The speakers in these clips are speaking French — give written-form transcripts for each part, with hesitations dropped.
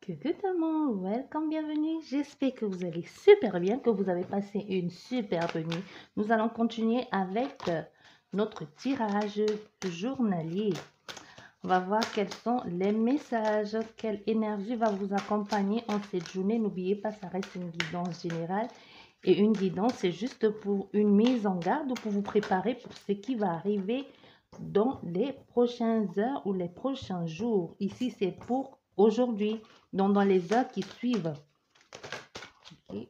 Coucou tout le monde, welcome, bienvenue. J'espère que vous allez super bien, que vous avez passé une superbe nuit. Nous allons continuer avec notre tirage journalier. On va voir quels sont les messages, quelle énergie va vous accompagner en cette journée. N'oubliez pas, ça reste une guidance générale. Et une guidance, c'est juste pour une mise en garde ou pour vous préparer pour ce qui va arriver dans les prochaines heures ou les prochains jours. Ici, c'est pour aujourd'hui, donc dans les heures qui suivent. Okay.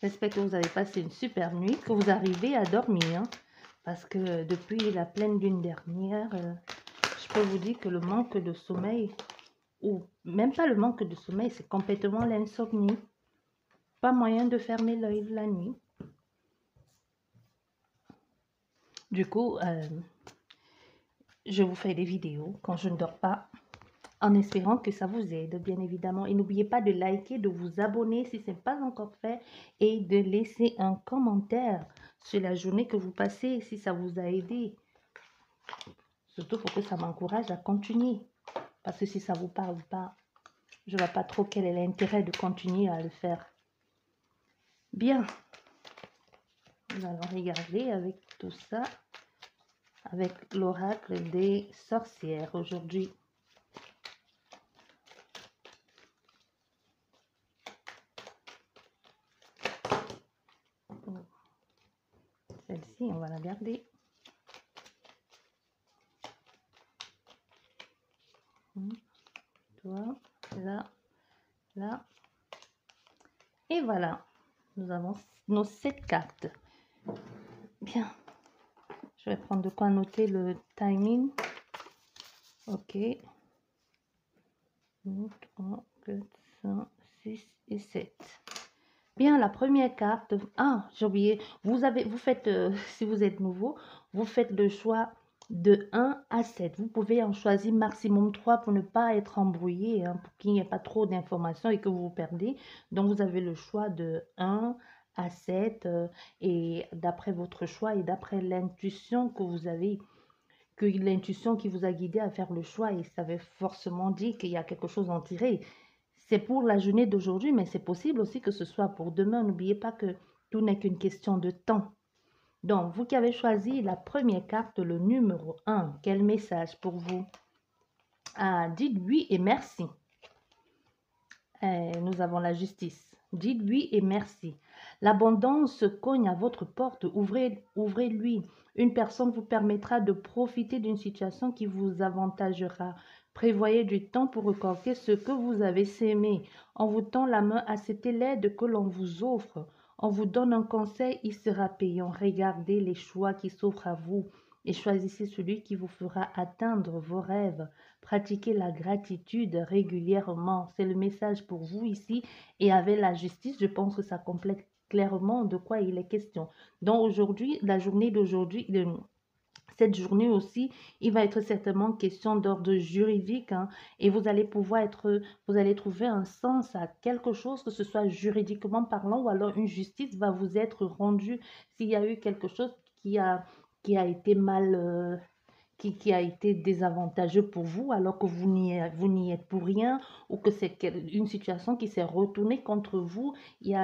J'espère que vous avez passé une super nuit, que vous arrivez à dormir. Parce que depuis la pleine lune dernière, je peux vous dire que le manque de sommeil, ou même pas le manque de sommeil, c'est complètement l'insomnie. Pas moyen de fermer l'œil la nuit. Du coup, je vous fais des vidéos quand je ne dors pas, en espérant que ça vous aide, bien évidemment. Et n'oubliez pas de liker, de vous abonner si ce n'est pas encore fait et de laisser un commentaire sur la journée que vous passez, si ça vous a aidé. Surtout pour que ça m'encourage à continuer. Parce que si ça ne vous parle pas, je ne vois pas trop quel est l'intérêt de continuer à le faire. Bien. Nous allons regarder avec tout ça, avec l'oracle des sorcières aujourd'hui. Celle-ci, on va la garder. Toi, là, là. Et voilà. Nous avons nos 7 cartes. Bien. Je vais prendre de quoi noter le timing. Ok. 1, 3, 4, 5, 6 et 7. Bien, la première carte. Ah, j'ai oublié. Vous faites, si vous êtes nouveau, vous faites le choix de 1 à 7. Vous pouvez en choisir maximum 3 pour ne pas être embrouillé, hein, pour qu'il n'y ait pas trop d'informations et que vous vous perdez. Donc, vous avez le choix de 1 à 7 et d'après votre choix et d'après l'intuition que vous avez, que l'intuition qui vous a guidé à faire le choix, et ça veut forcément dire qu'il y a quelque chose à en tirer. C'est pour la journée d'aujourd'hui, mais c'est possible aussi que ce soit pour demain. N'oubliez pas que tout n'est qu'une question de temps. Donc, vous qui avez choisi la première carte, le numéro 1, quel message pour vous? Ah, dites oui et merci. Nous avons la justice. Dites oui et merci. L'abondance cogne à votre porte. Ouvrez-lui. Une personne vous permettra de profiter d'une situation qui vous avantagera. Prévoyez du temps pour récolter ce que vous avez sémé. On vous tend la main, acceptez l'aide que l'on vous offre. On vous donne un conseil, il sera payant. Regardez les choix qui s'offrent à vous et choisissez celui qui vous fera atteindre vos rêves. Pratiquez la gratitude régulièrement. C'est le message pour vous ici. Et avec la justice, je pense que ça complète clairement de quoi il est question. Donc aujourd'hui, la journée d'aujourd'hui, cette journée aussi, il va être certainement question d'ordre juridique, hein, et vous allez vous allez trouver un sens à quelque chose, que ce soit juridiquement parlant ou alors une justice va vous être rendue s'il y a eu quelque chose qui a été mal, qui a été désavantageux pour vous alors que vous n'y êtes pour rien, ou que c'est une situation qui s'est retournée contre vous il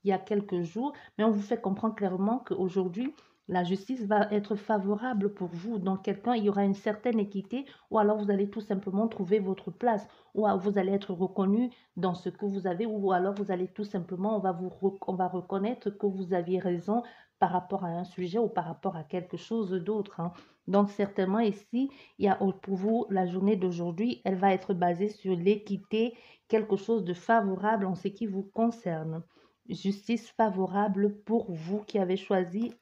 y a quelques jours, mais on vous fait comprendre clairement qu'aujourd'hui, la justice va être favorable pour vous. Donc, il y aura une certaine équité, ou alors vous allez tout simplement trouver votre place, ou vous allez être reconnu dans ce que vous avez, ou alors vous allez tout simplement, on va reconnaître que vous aviez raison par rapport à un sujet ou par rapport à quelque chose d'autre, hein. Donc, certainement ici, il y a pour vous, la journée d'aujourd'hui, elle va être basée sur l'équité, quelque chose de favorable en ce qui vous concerne. Justice favorable pour vous qui avez choisi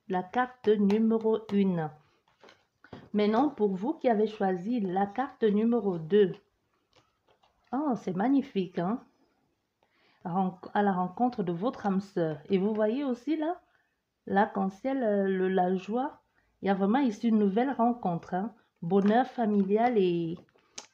la carte numéro 1. Maintenant, pour vous qui avez choisi la carte numéro 2. Oh, c'est magnifique, hein? À la rencontre de votre âme sœur. Et vous voyez aussi là, l'arc-en-ciel, la joie. Il y a vraiment ici une nouvelle rencontre, hein? Bonheur familial et...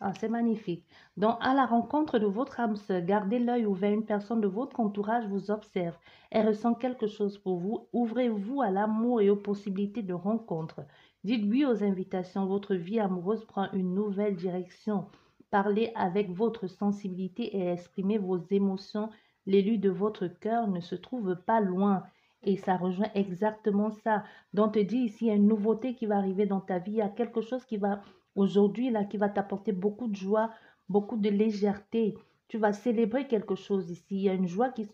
Ah, c'est magnifique. Donc, à la rencontre de votre âme sœur, gardez l'œil ouvert. Une personne de votre entourage vous observe. Elle ressent quelque chose pour vous. Ouvrez-vous à l'amour et aux possibilités de rencontre. Dites oui aux invitations. Votre vie amoureuse prend une nouvelle direction. Parlez avec votre sensibilité et exprimez vos émotions. L'élu de votre cœur ne se trouve pas loin. Et ça rejoint exactement ça. Donc, te dis ici, il y a une nouveauté qui va arriver dans ta vie. Il y a quelque chose qui va, aujourd'hui, là, qui va t'apporter beaucoup de joie, beaucoup de légèreté. Tu vas célébrer quelque chose ici. Il y a une joie qui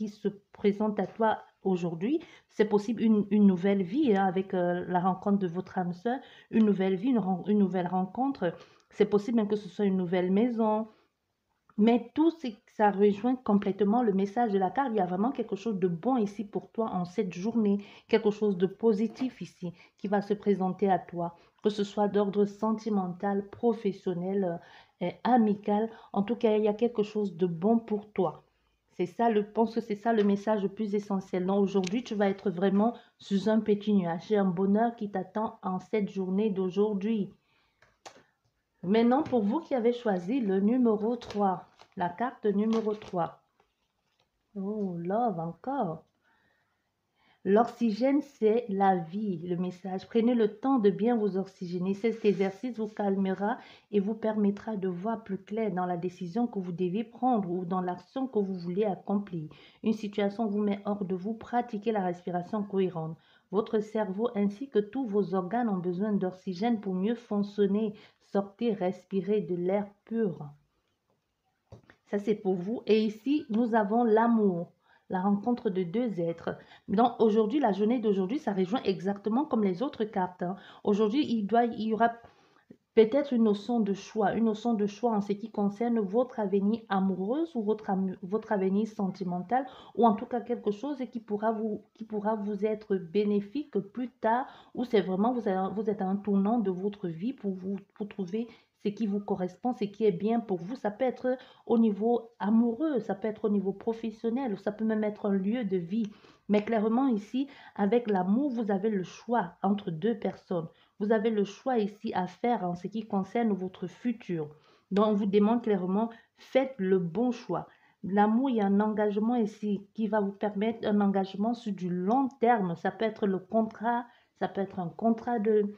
se présente à toi aujourd'hui. C'est possible une nouvelle vie hein, avec la rencontre de votre âme sœur, une nouvelle vie, une nouvelle rencontre. C'est possible même que ce soit une nouvelle maison. Mais tout ça rejoint complètement le message de la carte. Il y a vraiment quelque chose de bon ici pour toi en cette journée, quelque chose de positif ici qui va se présenter à toi, que ce soit d'ordre sentimental, professionnel, amical. En tout cas, il y a quelque chose de bon pour toi. C'est ça, je pense que c'est ça le message le plus essentiel. Donc aujourd'hui, tu vas être vraiment sous un petit nuage. J'ai un bonheur qui t'attend en cette journée d'aujourd'hui. Maintenant, pour vous qui avez choisi le numéro 3, la carte numéro 3. Oh, love encore. L'oxygène, c'est la vie, le message. Prenez le temps de bien vous oxygéner. Cet exercice vous calmera et vous permettra de voir plus clair dans la décision que vous devez prendre ou dans l'action que vous voulez accomplir. Une situation vous met hors de vous. Pratiquez la respiration cohérente. Votre cerveau ainsi que tous vos organes ont besoin d'oxygène pour mieux fonctionner. Sortez, respirez de l'air pur. Ça, c'est pour vous. Et ici, nous avons l'amour, la rencontre de deux êtres. Donc, aujourd'hui, la journée d'aujourd'hui, ça rejoint exactement comme les autres cartes. Hein. Aujourd'hui, il y aura peut-être une notion de choix en ce qui concerne votre avenir amoureuse ou votre avenir sentimental, ou en tout cas quelque chose qui pourra vous être bénéfique plus tard, ou c'est vraiment, vous êtes à un tournant de votre vie pour trouver ce qui vous correspond, ce qui est bien pour vous. Ça peut être au niveau amoureux, ça peut être au niveau professionnel, ou ça peut même être un lieu de vie. Mais clairement ici, avec l'amour, vous avez le choix entre deux personnes. Vous avez le choix ici à faire en ce qui concerne votre futur. Donc, on vous demande clairement, faites le bon choix. L'amour, il y a un engagement ici qui va vous permettre un engagement sur du long terme. Ça peut être le contrat, ça peut être un contrat de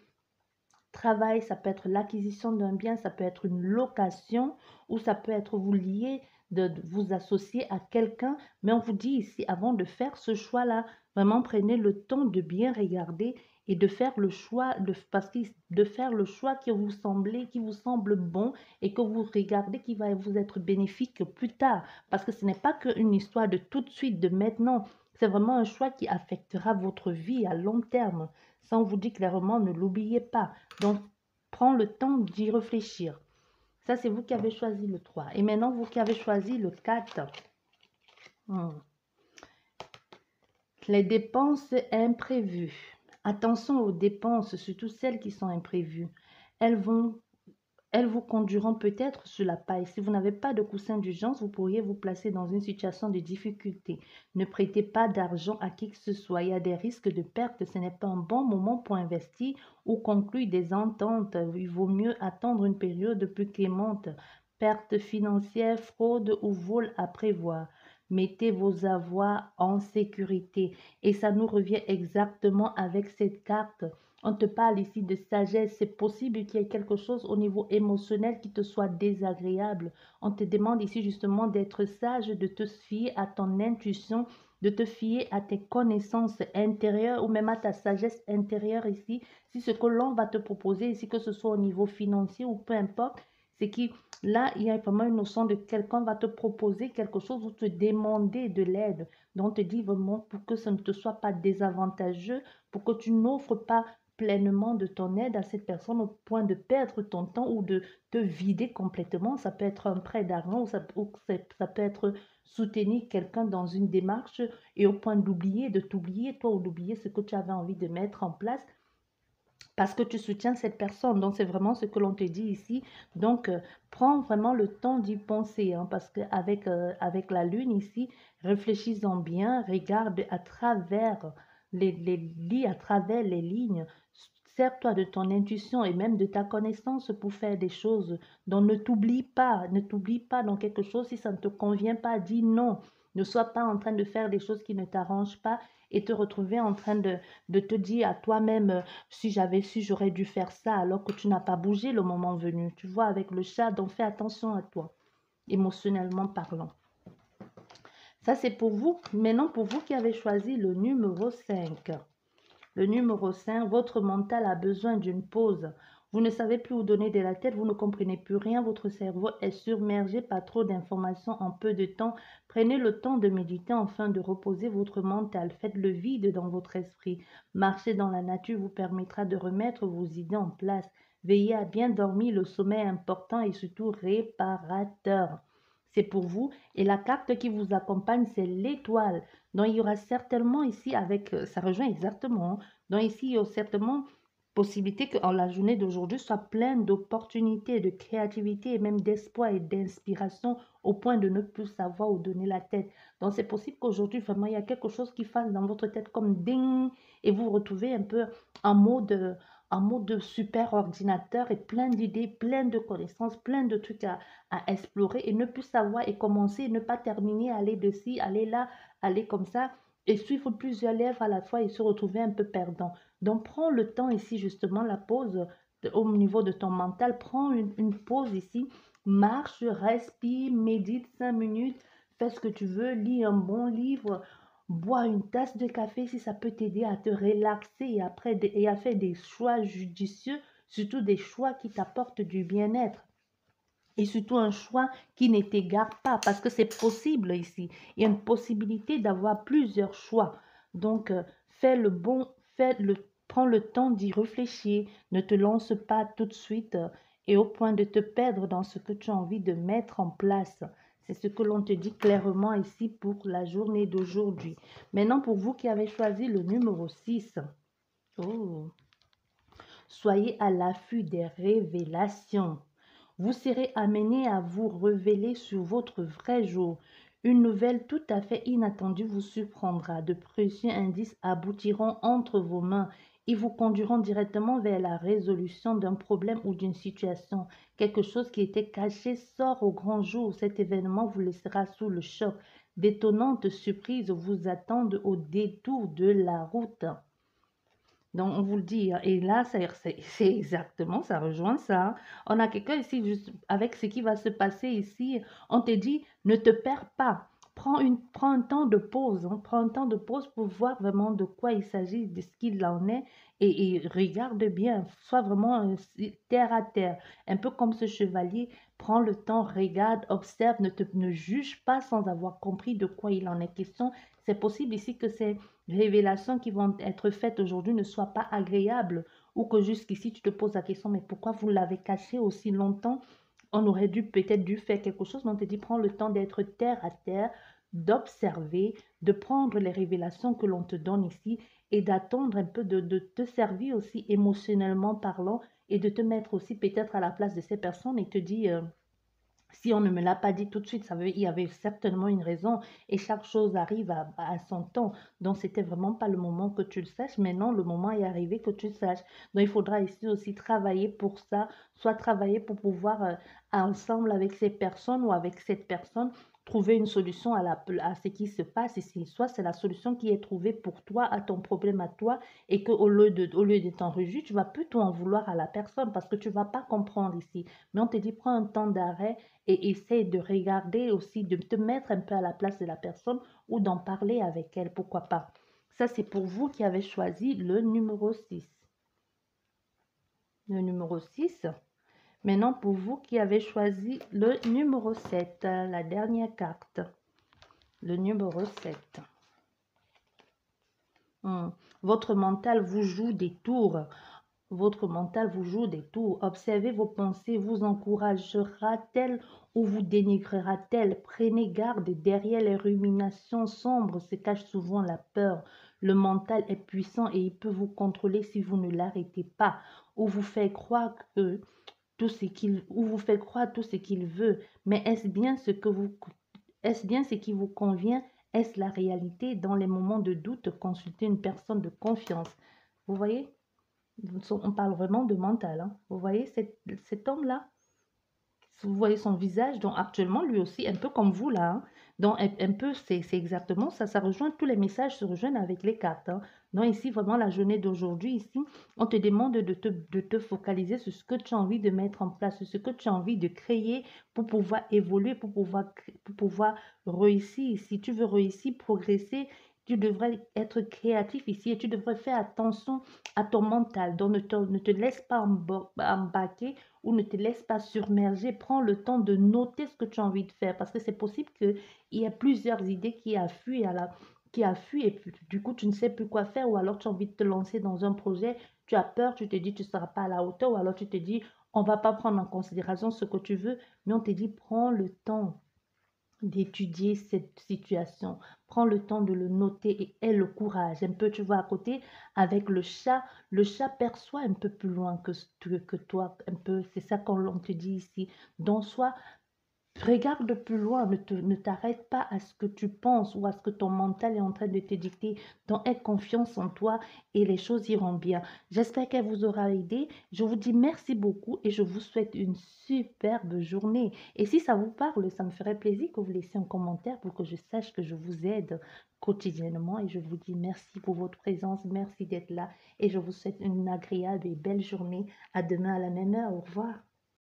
travail, ça peut être l'acquisition d'un bien, ça peut être une location ou ça peut être vous lier, de vous associer à quelqu'un. Mais on vous dit ici, avant de faire ce choix-là, vraiment prenez le temps de bien regarder et de faire le choix, de faire le choix qui vous semble bon et que vous regardez qui va vous être bénéfique plus tard. Parce que ce n'est pas qu'une histoire de tout de suite, de maintenant. C'est vraiment un choix qui affectera votre vie à long terme. Ça, on vous dit clairement, ne l'oubliez pas. Donc, prends le temps d'y réfléchir. Ça, c'est vous qui avez choisi le 3. Et maintenant, vous qui avez choisi le 4. Les dépenses imprévues. Attention aux dépenses, surtout celles qui sont imprévues. Elles vous conduiront peut-être sur la paille. Si vous n'avez pas de coussin d'urgence, vous pourriez vous placer dans une situation de difficulté. Ne prêtez pas d'argent à qui que ce soit. Il y a des risques de perte. Ce n'est pas un bon moment pour investir ou conclure des ententes. Il vaut mieux attendre une période plus clémente. Perte financière, fraude ou vol à prévoir. Mettez vos avoirs en sécurité. Et ça nous revient exactement avec cette carte. On te parle ici de sagesse. C'est possible qu'il y ait quelque chose au niveau émotionnel qui te soit désagréable. On te demande ici justement d'être sage, de te fier à ton intuition, de te fier à tes connaissances intérieures ou même à ta sagesse intérieure ici. Si ce que l'on va te proposer ici, que ce soit au niveau financier ou peu importe, c'est que là, il y a vraiment une notion de quelqu'un va te proposer quelque chose ou te demander de l'aide. Donc, on te dit vraiment pour que ça ne te soit pas désavantageux, pour que tu n'offres pas pleinement de ton aide à cette personne au point de perdre ton temps ou de te vider complètement. Ça peut être un prêt d'argent ou ça peut être soutenir quelqu'un dans une démarche et au point d'oublier, de t'oublier, toi, ou d'oublier ce que tu avais envie de mettre en place parce que tu soutiens cette personne. Donc, c'est vraiment ce que l'on te dit ici. Donc, prends vraiment le temps d'y penser, hein, parce qu'avec avec la lune ici, réfléchis-en bien, regarde à travers lis à travers les lignes. sers-toi de ton intuition et même de ta connaissance pour faire des choses. Donc ne t'oublie pas dans quelque chose. Si ça ne te convient pas, dis non. Ne sois pas en train de faire des choses qui ne t'arrangent pas et te retrouver en train de te dire à toi-même, si j'avais su, j'aurais dû faire ça alors que tu n'as pas bougé le moment venu. Tu vois, avec le chat, donc fais attention à toi, émotionnellement parlant. Ça, c'est pour vous. Maintenant, pour vous qui avez choisi le numéro 5. Le numéro 5, votre mental a besoin d'une pause. Vous ne savez plus où donner de la tête, vous ne comprenez plus rien, votre cerveau est submergé par trop d'informations en peu de temps. Prenez le temps de méditer afin de reposer votre mental. Faites le vide dans votre esprit. Marcher dans la nature vous permettra de remettre vos idées en place. Veillez à bien dormir, le sommeil est important et surtout réparateur. C'est pour vous. Et la carte qui vous accompagne, c'est l'étoile. Donc, il y aura certainement ici, ça rejoint exactement, hein. Donc, ici, il y a certainement possibilité que la journée d'aujourd'hui soit pleine d'opportunités, de créativité et même d'espoir et d'inspiration au point de ne plus savoir où donner la tête. Donc, c'est possible qu'aujourd'hui, vraiment, il y a quelque chose qui fasse dans votre tête comme ding et vous vous retrouvez un peu en mode super ordinateur et plein d'idées, plein de connaissances, plein de trucs à explorer et ne plus savoir et commencer et ne pas terminer, aller de ci, aller là, aller comme ça et suivre plusieurs lèvres à la fois et se retrouver un peu perdant. Donc, prends le temps ici, justement, la pause au niveau de ton mental. Prends une pause ici, marche, respire, médite 5 minutes, fais ce que tu veux, lis un bon livre, bois une tasse de café si ça peut t'aider à te relaxer et à faire des choix judicieux, surtout des choix qui t'apportent du bien-être. Et surtout un choix qui ne t'égare pas, parce que c'est possible ici. Il y a une possibilité d'avoir plusieurs choix. Donc, prends le temps d'y réfléchir. Ne te lance pas tout de suite et au point de te perdre dans ce que tu as envie de mettre en place. C'est ce que l'on te dit clairement ici pour la journée d'aujourd'hui. Maintenant, pour vous qui avez choisi le numéro 6, oh, soyez à l'affût des révélations. Vous serez amené à vous révéler sur votre vrai jour. Une nouvelle tout à fait inattendue vous surprendra. De précieux indices aboutiront entre vos mains et vous conduiront directement vers la résolution d'un problème ou d'une situation. Quelque chose qui était caché sort au grand jour. Cet événement vous laissera sous le choc. D'étonnantes surprises vous attendent au détour de la route. Donc, on vous le dit, hein. Et là, c'est exactement, ça rejoint ça. On a quelqu'un ici, juste avec ce qui va se passer ici, on te dit, ne te perds pas. Prends un temps de pause, hein. Prends un temps de pause pour voir vraiment de quoi il s'agit, de ce qu'il en est, et regarde bien, sois vraiment terre à terre, un peu comme ce chevalier. Prends le temps, regarde, observe, ne juge pas sans avoir compris de quoi il en est question. C'est possible ici que ces révélations qui vont être faites aujourd'hui ne soient pas agréables ou que jusqu'ici tu te poses la question, mais pourquoi vous l'avez caché aussi longtemps? On aurait peut-être dû faire quelque chose, mais on te dit, prends le temps d'être terre à terre, d'observer, de prendre les révélations que l'on te donne ici et d'attendre un peu de te servir aussi émotionnellement parlant et de te mettre aussi peut-être à la place de ces personnes et te dire, si on ne me l'a pas dit tout de suite, ça veut, il y avait certainement une raison et chaque chose arrive à son temps. Donc, c'était vraiment pas le moment que tu le saches, mais non, le moment est arrivé que tu le saches. Donc, il faudra ici aussi travailler pour ça, soit travailler pour pouvoir, ensemble avec ces personnes ou avec cette personne, trouver une solution à ce qui se passe ici. Soit c'est la solution qui est trouvée pour toi, à ton problème à toi, et qu'au lieu de t'en réjouir, tu vas plutôt en vouloir à la personne parce que tu vas pas comprendre ici. Mais on te dit, prends un temps d'arrêt et essaie de regarder aussi, de te mettre un peu à la place de la personne ou d'en parler avec elle, pourquoi pas. Ça, c'est pour vous qui avez choisi le numéro 6. Le numéro 6. Maintenant, pour vous qui avez choisi le numéro 7, la dernière carte. Le numéro 7. Votre mental vous joue des tours. Votre mental vous joue des tours. Observez vos pensées, vous encouragera-t-elle ou vous dénigrera-t-elle? Prenez garde, derrière les ruminations sombres se cache souvent la peur. Le mental est puissant et il peut vous contrôler si vous ne l'arrêtez pas, ou vous fait croire tout ce qu'il veut. Mais est-ce bien ce qui vous convient? Est-ce la réalité? Dans les moments de doute, consultez une personne de confiance. Vous voyez? On parle vraiment de mental, hein. Vous voyez cet homme-là? Vous voyez son visage, donc actuellement, lui aussi, un peu comme vous là, hein. Donc, un peu, c'est exactement ça. Ça rejoint, tous les messages se rejoignent avec les cartes, hein. Donc, ici, vraiment, la journée d'aujourd'hui, ici, on te demande de te focaliser sur ce que tu as envie de mettre en place, sur ce que tu as envie de créer pour pouvoir évoluer, pour pouvoir réussir. Si tu veux réussir, progresser, tu devrais être créatif ici et tu devrais faire attention à ton mental. Donc, ne te laisse pas embarquer ou ne te laisse pas surmerger. Prends le temps de noter ce que tu as envie de faire parce que c'est possible qu'il y ait plusieurs idées qui affluent et puis, du coup, tu ne sais plus quoi faire ou alors tu as envie de te lancer dans un projet, tu as peur, tu te dis tu ne seras pas à la hauteur ou alors tu te dis on ne va pas prendre en considération ce que tu veux, mais on te dit prends le temps d'étudier cette situation. Prends le temps de le noter et aie le courage. Un peu, tu vois, à côté, avec le chat perçoit un peu plus loin que toi. Un peu, c'est ça qu'on te dit ici. Donc, sois regarde plus loin, ne t'arrête pas à ce que tu penses ou à ce que ton mental est en train de te dicter. Donc, aie confiance en toi et les choses iront bien. J'espère qu'elle vous aura aidé. Je vous dis merci beaucoup et je vous souhaite une superbe journée. Et si ça vous parle, ça me ferait plaisir que vous laissiez un commentaire pour que je sache que je vous aide quotidiennement. Et je vous dis merci pour votre présence, merci d'être là. Et je vous souhaite une agréable et belle journée. À demain à la même heure. Au revoir.